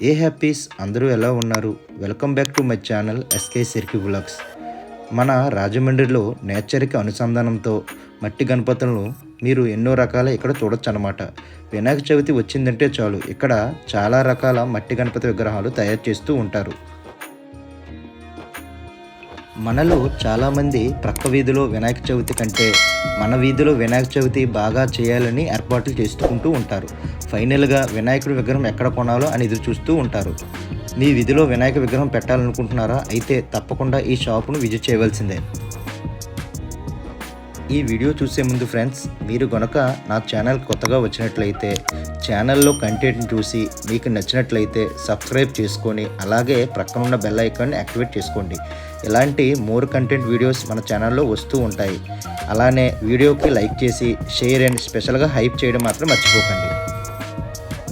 ఏ happies అందరూ ఎలా ఉన్నారు? Welcome back to my channel SK సిర్కి వ్లాగ్స్. మన రాజమండ్రిలో నేచర్కి అనుసంధానంతో మట్టి గణపతులను మీరు ఎన్నో రకాల ఇక్కడ చూడొచ్చు అనమాట. వినాయక చవితి వచ్చిందంటే చాలు ఇక్కడ చాలా రకాల మట్టి గణపతి విగ్రహాలు తయారు చేస్తూ ఉంటారు. మనలో చాలామంది ప్రక్క వీధిలో వినాయక చవితి కంటే మన వీధిలో వినాయక చవితి బాగా చేయాలని ఏర్పాట్లు చేసుకుంటూ ఉంటారు. ఫైనల్గా వినాయకుడి విగ్రహం ఎక్కడ కొనాలో అని ఎదురు చూస్తూ ఉంటారు. మీ వీధిలో వినాయక విగ్రహం పెట్టాలనుకుంటున్నారా? అయితే తప్పకుండా ఈ షాపును విజిట్ చేయవలసిందే. ఈ వీడియో చూసే ముందు ఫ్రెండ్స్, మీరు గనుక నా ఛానల్ కొత్తగా వచ్చినట్లయితే ఛానల్లో కంటెంట్ని చూసి మీకు నచ్చినట్లయితే సబ్స్క్రైబ్ చేసుకొని అలాగే ప్రక్కనున్న బెల్ ఐకాన్ని యాక్టివేట్ చేసుకోండి. ఇలాంటి మోర్ కంటెంట్ వీడియోస్ మన ఛానల్లో వస్తూ ఉంటాయి. అలానే వీడియోకి లైక్ చేసి షేర్ అండ్ స్పెషల్గా హైప్ చేయడం మాత్రం మర్చిపోకండి.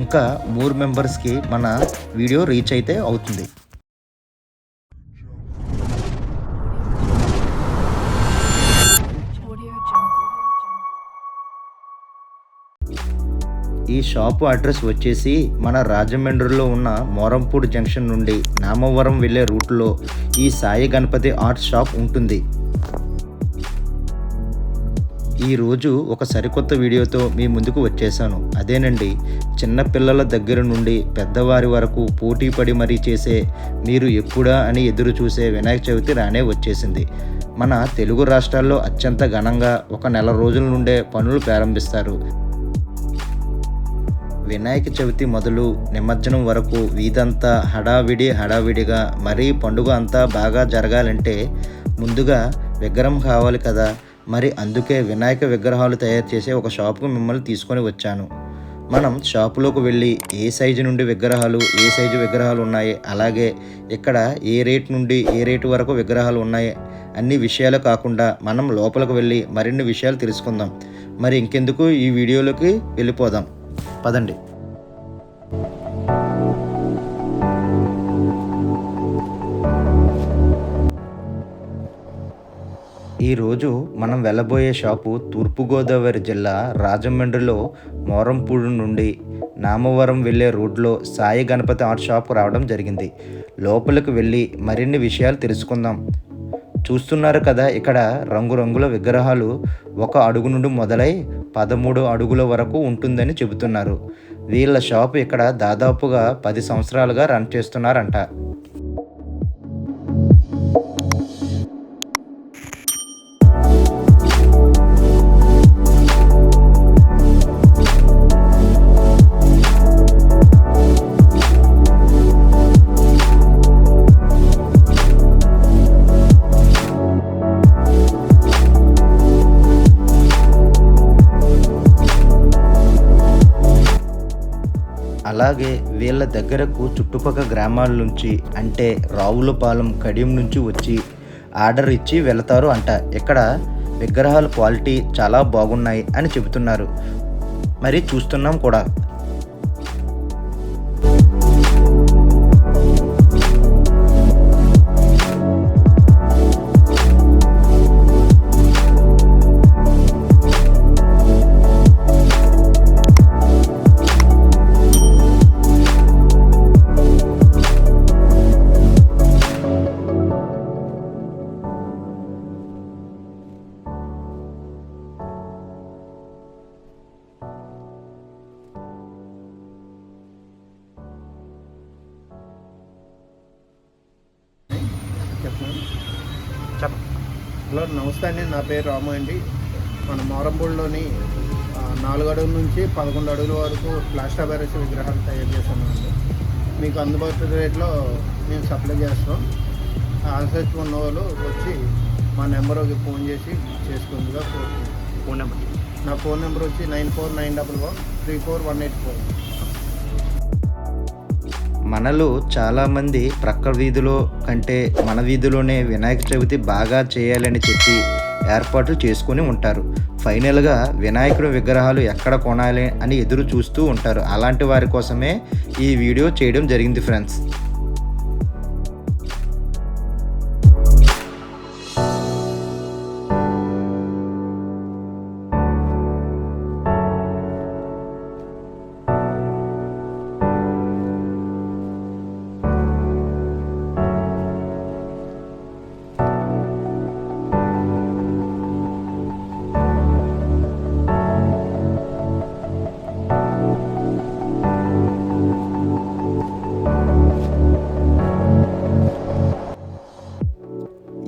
ఇంకా మోర్ మెంబర్స్కి మన వీడియో రీచ్ అయితే అవుతుంది. ఈ షాపు అడ్రస్ వచ్చేసి మన రాజమండ్రిలో ఉన్న మోరంపూడి జంక్షన్ నుండి నామవరం వెళ్ళే రూట్లో ఈ సాయి గణపతి ఆర్ట్ షాప్ ఉంటుంది. ఈరోజు ఒక సరికొత్త వీడియోతో మీ ముందుకు వచ్చేసాను. అదేనండి, చిన్నపిల్లల దగ్గర నుండి పెద్దవారి వరకు పోటీ పడి మరీ చేసే, మీరు ఎప్పుడా అని ఎదురు చూసే వినాయక చవితి రానే వచ్చేసింది. మన తెలుగు రాష్ట్రాల్లో అత్యంత ఘనంగా ఒక నెల రోజుల నుండే పనులు ప్రారంభిస్తారు. వినాయక చవితి మొదలు నిమజ్జనం వరకు వీధంతా హడావిడిగా మరీ పండుగ అంతా బాగా జరగాలంటే ముందుగా విగ్రహం కావాలి కదా. మరి అందుకే వినాయక విగ్రహాలు తయారు చేసే ఒక షాపుకు మిమ్మల్ని తీసుకొని వచ్చాను. మనం షాపులోకి వెళ్ళి ఏ సైజు నుండి ఏ సైజు విగ్రహాలు ఉన్నాయి, అలాగే ఇక్కడ ఏ రేట్ నుండి ఏ రేటు వరకు విగ్రహాలు ఉన్నాయి అన్ని విషయాలు కాకుండా మనం లోపలికి వెళ్ళి మరిన్ని విషయాలు తెలుసుకుందాం. మరి ఇంకెందుకు ఈ వీడియోలోకి వెళ్ళిపోదాం, పదండి. ఈరోజు మనం వెళ్ళబోయే షాపు తూర్పుగోదావరి జిల్లా రాజమండ్రిలో మోరంపూడి నుండి నామవరం వెళ్ళే రోడ్లో సాయి గణపతి ఆర్ట్ షాప్ రావడం జరిగింది. లోపలికి వెళ్ళి మరిన్ని విషయాలు తెలుసుకుందాం. చూస్తున్నారు కదా, ఇక్కడ రంగురంగుల విగ్రహాలు 1 అడుగు నుండి మొదలై 13 అడుగుల వరకు ఉంటుందని చెబుతున్నారు. వీళ్ళ షాపు ఇక్కడ దాదాపుగా 10 సంవత్సరాలుగా రన్ చేస్తున్నారంట. అలాగే వీళ్ళ దగ్గరకు చుట్టుపక్కల గ్రామాల నుంచి అంటే రావులపాలెం, కడియం నుంచి వచ్చి ఆర్డర్ ఇచ్చి వెళతారు అంట. ఇక్కడ విగ్రహాల క్వాలిటీ చాలా బాగున్నాయి అని చెబుతున్నారు. మరి చూస్తున్నాం కూడా. హలో, నమస్తే అండి. నా పేరు రాము అండి. మన మోరంపూడిలోని 4 అడుగుల నుంచి 11 అడుగుల వరకు ప్లాస్టర్ ఆఫ్ ప్యారిస్ విగ్రహాలు తయారు చేస్తున్నామండి. మీకు అందుబాటు రేట్లో మేము సప్లై చేస్తాం. ఆసక్తి ఉన్న వాళ్ళు వచ్చి మా నెంబర్కి ఫోన్ చేసి చేసుకుందిగా ఫోన్ నెంబర్. నా ఫోన్ నెంబర్ వచ్చి 9491134184. మనలో చాలామంది ప్రక్క వీధిలో కంటే మన వీధిలోనే వినాయక చవితి బాగా చేయాలని చెప్పి ఏర్పాట్లు చేసుకుని ఉంటారు. ఫైనల్గా వినాయకుడి విగ్రహాలు ఎక్కడ కొనాలి అని ఎదురు చూస్తూ ఉంటారు. అలాంటి వారి కోసమే ఈ వీడియో చేయడం జరిగింది ఫ్రెండ్స్.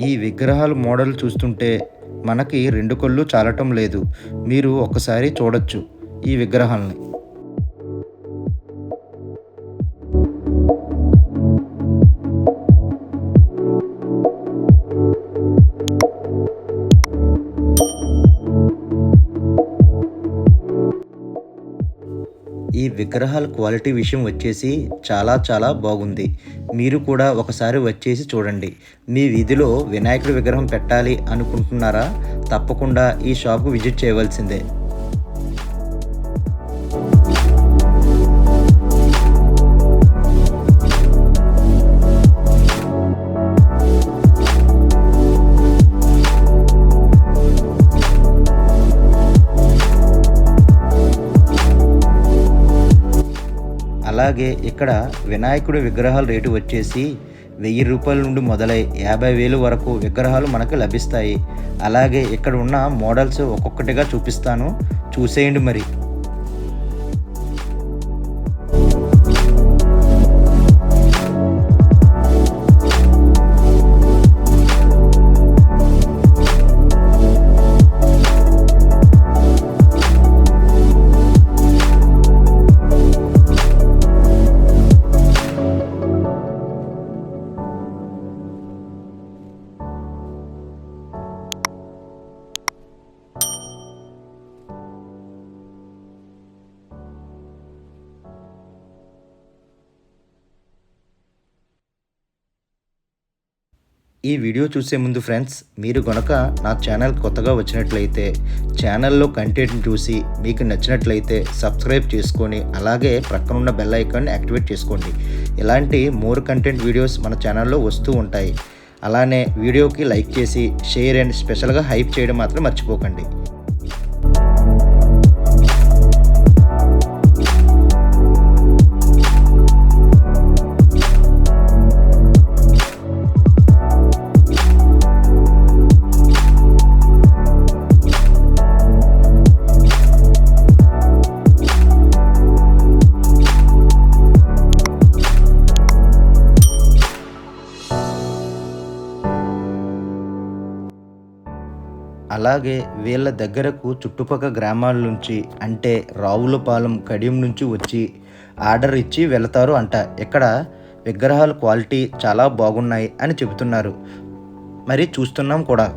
ఈ విగ్రహాల మోడల్ చూస్తుంటే మనకి 2 కళ్ళు చాలటం లేదు. మీరు ఒక్కసారి చూడొచ్చు ఈ విగ్రహాల్ని. ఈ విగ్రహాల క్వాలిటీ విషయం వచ్చేసి చాలా బాగుంది. మీరు కూడా ఒకసారి వచ్చేసి చూడండి. మీ వీధిలో వినాయకుడి విగ్రహం పెట్టాలి అనుకుంటున్నారా? తప్పకుండా ఈ షాప్‌కు విజిట్ చేయవలసిందే. అలాగే ఇక్కడ వినాయకుడి విగ్రహాల రేటు వచ్చేసి ₹1000 నుండి మొదలై 50,000 వరకు విగ్రహాలు మనకు లభిస్తాయి. అలాగే ఇక్కడ ఉన్న మోడల్స్ ఒక్కొక్కటిగా చూపిస్తాను, చూసేయండి మరి. ఈ వీడియో చూసే ముందు ఫ్రెండ్స్, మీరు గనక నా ఛానల్ కొత్తగా వచ్చినట్లయితే ఛానల్లో కంటెంట్ని చూసి మీకు నచ్చినట్లయితే సబ్స్క్రైబ్ చేసుకొని అలాగే ప్రక్కనున్న బెల్ ఐకాన్ని యాక్టివేట్ చేసుకోండి. ఇలాంటి మోర్ కంటెంట్ వీడియోస్ మన ఛానల్లో వస్తూ ఉంటాయి. అలానే వీడియోకి లైక్ చేసి షేర్ అండ్ స్పెషల్గా హైప్ చేయడం మాత్రం మర్చిపోకండి. అలాగే వీళ్ళ దగ్గరకు చుట్టుపక్కల గ్రామాల నుంచి అంటే రావులపాలెం, కడియం నుంచి వచ్చి ఆర్డర్ ఇచ్చి వెళతారు అంట. ఇక్కడ విగ్రహాల క్వాలిటీ చాలా బాగున్నాయి అని చెబుతున్నారు. మరి చూస్తున్నాం కూడా.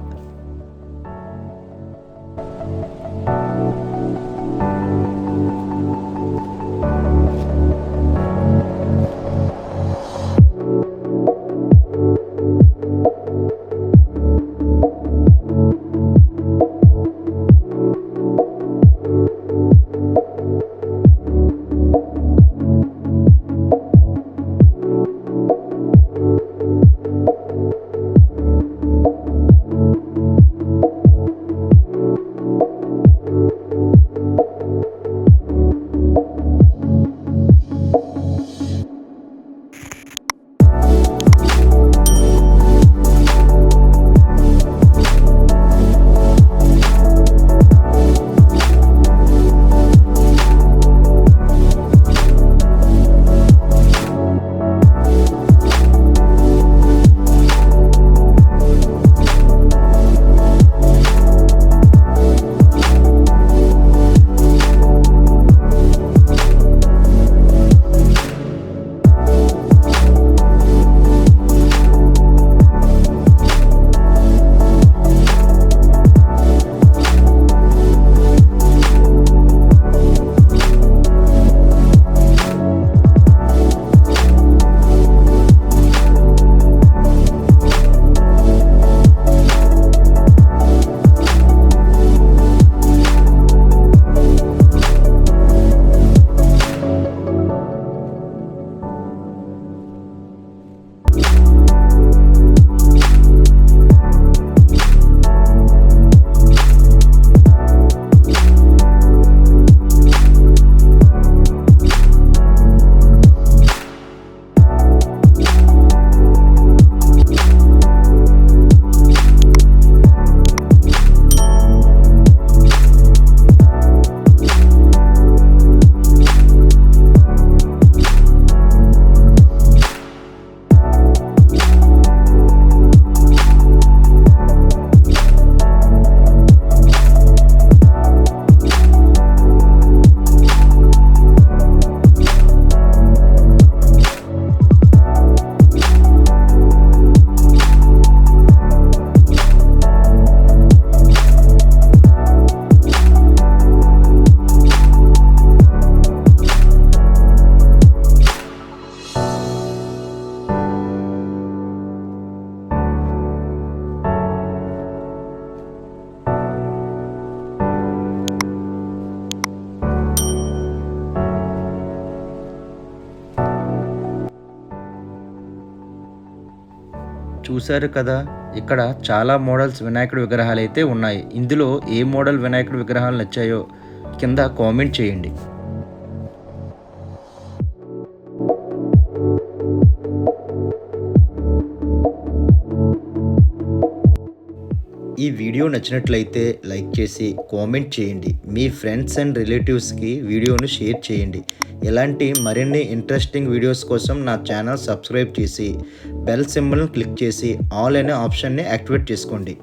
చూశారు కదా, ఇక్కడ చాలా మోడల్స్ వినాయకుడి విగ్రహాలు అయితే ఉన్నాయి. ఇందులో ఏ మోడల్ వినాయకుడి విగ్రహాలు నచ్చాయో కింద కామెంట్ చేయండి. ఈ వీడియో నచ్చినట్లయితే లైక్ చేసి కామెంట్ చేయండి. మీ ఫ్రెండ్స్ అండ్ రిలేటివ్స్కి వీడియోను షేర్ చేయండి. ఇలాంటి మరిన్ని ఇంట్రెస్టింగ్ వీడియోస్ కోసం నా ఛానల్ సబ్స్క్రైబ్ చేసి బెల్ సింబల్ని క్లిక్ చేసి ఆల్ అనే ఆప్షన్ని యాక్టివేట్ చేసుకోండి.